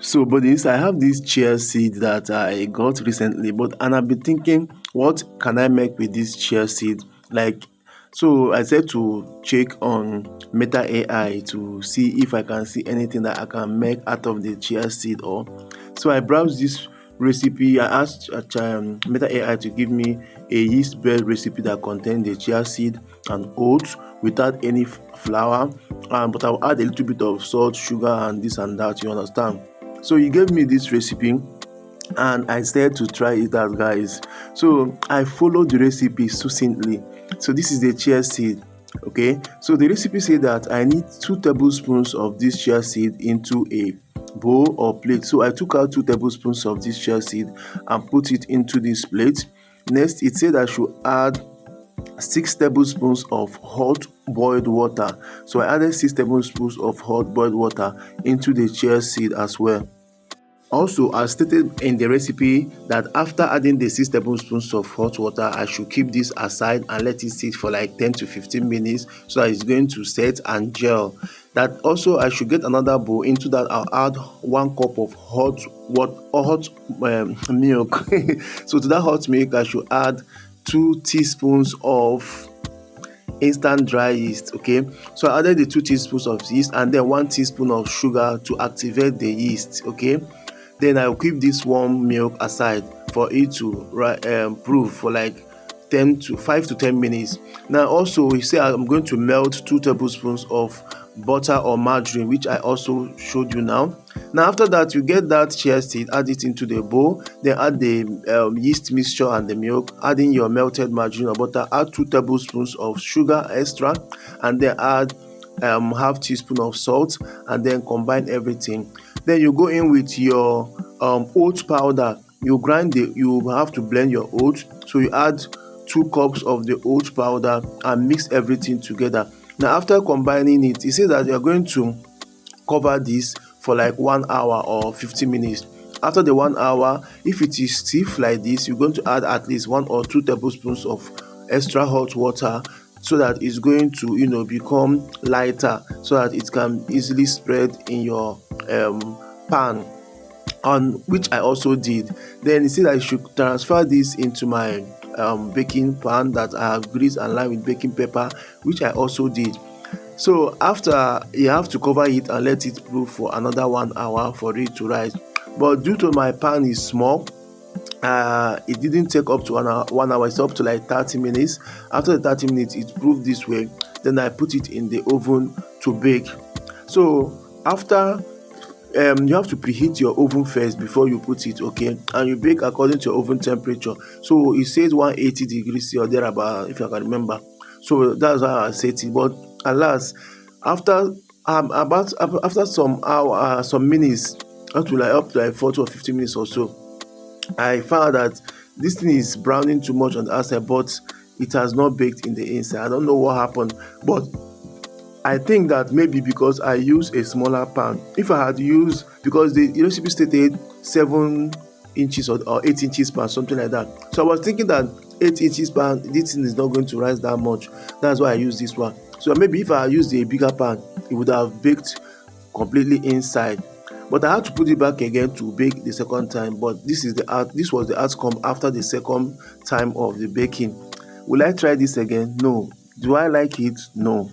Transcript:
So, but this I have this chia seed that I got recently, and I've been thinking, what can I make with this chia seed? Like, so I said to check on Meta AI to see if I can see anything that I can make out of the chia seed. Or so I browsed this recipe. I asked Meta AI to give me a yeast bread recipe that contained the chia seed and oats without any flour, but I'll add a little bit of salt, sugar, and this and that. You understand? So he gave me this recipe and I started to try it out, guys. So I followed the recipe succinctly. So this is the chia seed. Okay, so the recipe said that I need 2 tablespoons of this chia seed into a bowl or plate. So I took out 2 tablespoons of this chia seed and put it into this plate. Next, it said I should add 6 tablespoons of hot boiled water. So I added 6 tablespoons of hot boiled water into the chia seed as well. Also, as stated in the recipe, that after adding the 6 tablespoons of hot water, I should keep this aside and let it sit for like 10 to 15 minutes so that it's going to set and gel. That also, I should get another bowl. Into that, I'll add 1 cup of hot milk. So to that hot milk, I should add 2 teaspoons of instant dry yeast. Okay, so I added the 2 teaspoons of yeast and then 1 teaspoon of sugar to activate the yeast. Okay, then I'll keep this warm milk aside for it to proof for like 5 to 10 minutes. Now also, you say I'm going to melt 2 tablespoons of butter or margarine, which I also showed you now. Now after that, you get that chia seed, add it into the bowl, then add the yeast mixture and the milk, add in your melted margarine or butter, add 2 tablespoons of sugar extra, and then add half teaspoon of salt, and then combine everything. Then you go in with your oat powder. You have to blend your oats, so you add 2 cups of the oat powder and mix everything together. Now after combining it, it says that you are going to cover this for like 1 hour or 15 minutes. After the 1 hour, if it is stiff like this, you're going to add at least 1 or 2 tablespoons of extra hot water so that it's going to become lighter, so that it can easily spread in your pan, on which I also did. Then it said I should transfer this into my baking pan that I have greased and lined with baking paper, which I also did. So after, you have to cover it and let it proof for another 1 hour for it to rise. But due to my pan is small, it didn't take up to 1 hour. It's up to like 30 minutes. After the 30 minutes, it proved this way. Then I put it in the oven to bake. So after, you have to preheat your oven first before you put it. Okay, and you bake according to your oven temperature. So it says 180 degrees or thereabout, if I can remember. So that's how I set it. But alas, after some minutes, up to like 40 or 50 minutes or so, I found that this thing is browning too much on the outside, but it has not baked in the inside. I don't know what happened, but I think that maybe because I use a smaller pan. If I had used, because the recipe stated 7 inches or 8 inches pan, something like that. So I was thinking that 8 inches pan, this thing is not going to rise that much. That's why I use this one. So maybe if I used a bigger pan, it would have baked completely inside. But I had to put it back again to bake the second time. But this was the outcome after the second time of the baking. Will I try this again? No. Do I like it? No.